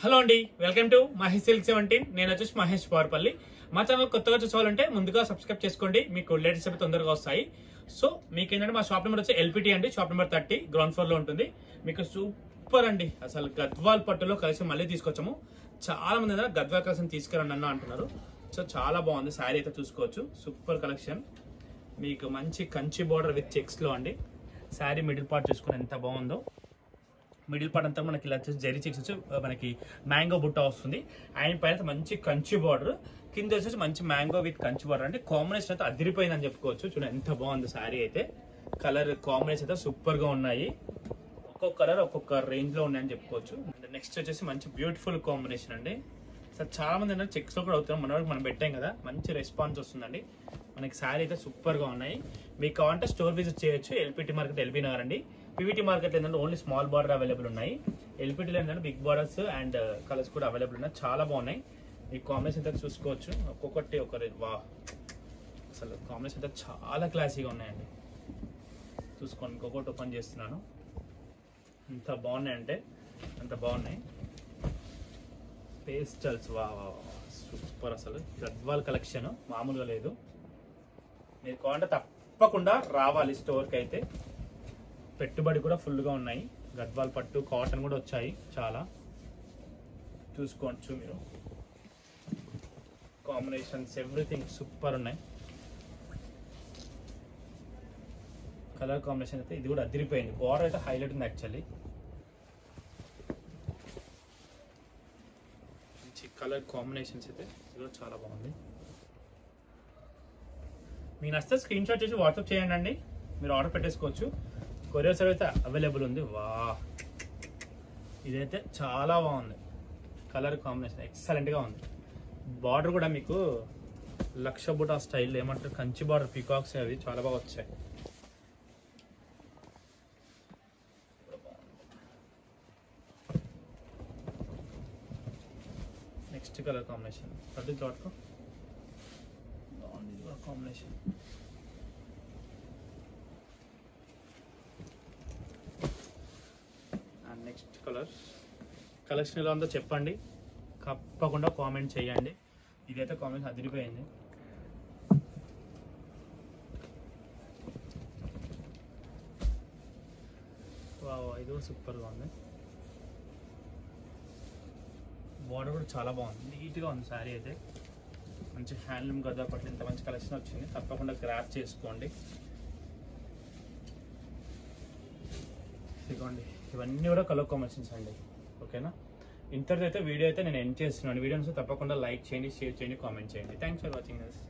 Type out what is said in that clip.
Hello అండి, welcome to Mahesh silk 17. నేను వచ్చేసి మహేష్ పవర్పల్లి. మా ఛానల్ కొత్తగా చూసుకోవాలంటే ముందుగా సబ్స్క్రైబ్ చేసుకోండి, మీకు లేటెస్ట్ అవి తొందరగా వస్తాయి. సో మీకు ఏంటంటే మా షాప్ నెంబర్ వచ్చి ఎల్పిటి అండి, షాప్ నెంబర్ 30 గ్రౌండ్ ఫ్లోర్ లో ఉంటుంది. మీకు సూపర్ అండి, అసలు గద్వాల్ పట్టులో కలిసి మళ్ళీ తీసుకొచ్చాము. చాలా మంది గద్వాల్ కలెక్షన్ తీసుకురండి అన్న అంటున్నారు. సో చాలా బాగుంది, శారీ అయితే చూసుకోవచ్చు. సూపర్ కలెక్షన్, మీకు మంచి కంచి బార్డర్ విత్ చెక్స్ లో అండి. శారీ మిడిల్ పార్ట్ చూసుకుని ఎంత బాగుందో. మిడిల్ పార్ట్ అంతా మనకి ఇలా వచ్చేసి జరీ చెక్స్ వచ్చి మనకి మ్యాంగో బుట్ట వస్తుంది. అండ్ పైన మంచి కంచి బార్డర్, కింద వచ్చేసి మంచి మ్యాంగో విత్ కంచి బార్డర్. అంటే కాంబినేషన్ అయితే అదిరిపోయిందని చెప్పుకోవచ్చు. చూడండి ఎంత బాగుంది శారీ అయితే. కలర్ కాంబినేషన్ అయితే సూపర్ గా ఉన్నాయి. ఒక్కొక్క కలర్ ఒక్కొక్క రేంజ్ లో ఉన్నాయని చెప్పుకోవచ్చు. నెక్స్ట్ వచ్చేసి మంచి బ్యూటిఫుల్ కాంబినేషన్ అండి. సార్ చాలా మంది ఏంటంటే చెక్స్ లో కూడా అవుతున్నాం, మన వరకు మనం పెట్టాం కదా, మంచి రెస్పాన్స్ వస్తుందండి. మనకి శారీ అయితే సూపర్ గా ఉన్నాయి. మీకు కావాలంటే స్టోర్ విజిట్ చేయొచ్చు. ఎల్పిటి మార్కెట్, ఎల్బీ నగర్ అండి. పీవీటీ మార్కెట్ ఏంటంటే ఓన్లీ స్మాల్ బార్డర్ అవైలబుల్ ఉన్నాయి. ఎల్పిటీలో ఏంటంటే బిగ్ బార్డర్స్ అండ్ కలర్స్ కూడా అవైలబుల్ ఉన్నాయి. చాలా బాగున్నాయి. మీకు కాంబినేషన్ అయితే చూసుకోవచ్చు. ఒక్కొక్కటి ఒక వా, అసలు కాంబినేషన్ అయితే చాలా క్లాసీగా ఉన్నాయండి. చూసుకోండి, ఇంకొకటి ఓపెన్ చేస్తున్నాను. ఎంత బాగున్నాయంటే అంత బాగున్నాయి. పేస్టల్స్ వా సూపర్, అసలు గద్వాల్ కలెక్షన్ మామూలుగా లేదు. మీరు కావాలంటే తప్పకుండా రావాలి స్టోర్కి అయితే. పెట్టుబడి కూడా ఫుల్గా ఉన్నాయి. గద్వాల్ పట్టు కాటన్ కూడా వచ్చాయి చాలా. చూసుకోవచ్చు మీరు, కాంబినేషన్స్ ఎవ్రీథింగ్ సూపర్ ఉన్నాయి. కలర్ కాంబినేషన్ అయితే ఇది కూడా అదిరిపోయింది. బార్డర్ అయితే హైలైట్ ఉంది యాక్చువల్లీ. కలర్ కాంబినేషన్స్ అయితే ఇది కూడా చాలా బాగుంది. మీకు నచ్చితే స్క్రీన్ షాట్ చేసి వాట్సాప్ చేయండి అండి, మీరు ఆర్డర్ పెట్టేసుకోవచ్చు. కొరియర్ సర్వీస్ అయితే అవైలబుల్ ఉంది. వా, ఇదైతే చాలా బాగుంది. కలర్ కాంబినేషన్ ఎక్సలెంట్ గా ఉంది. బార్డర్ కూడా మీకు లక్ష బుటా స్టైల్ ఏమంటారు, కంచి బార్డర్ పీకాక్స్ అవి చాలా బాగా వచ్చాయి. నెక్స్ట్ కలర్ కాంబినేషన్ ప్రతి చోట్కు కాంబినేషన్. అండ్ నెక్స్ట్ కలెక్షన్ ఎలా ఉందో చెప్పండి, తప్పకుండా కామెంట్ చేయండి. ఇదైతే కామెంట్ అదిరిపోయింది. వావ్, ఇది కూడా సూపర్గా ఉంది. బార్డర్ కూడా చాలా బాగుంది, నీట్గా ఉంది శారీ అయితే. మంచి హ్యాండ్లూమ్ గద్వాల్ పట్టు ఇంత మంచి కలెక్షన్ వచ్చింది. తప్పకుండా గ్రాప్ చేసుకోండి. ఇదిగోండి, ఇవన్నీ కూడా కలర్ కాంబినేషన్స్ అండి. ఓకేనా, ఇంతటితో అయితే వీడియో అయితే నేను ఎండ్ చేస్తున్నాను. వీడియోస్ తప్పకుండా లైక్ చేయండి, షేర్ చేయండి, కామెంట్ చేయండి. Thanks for watching this.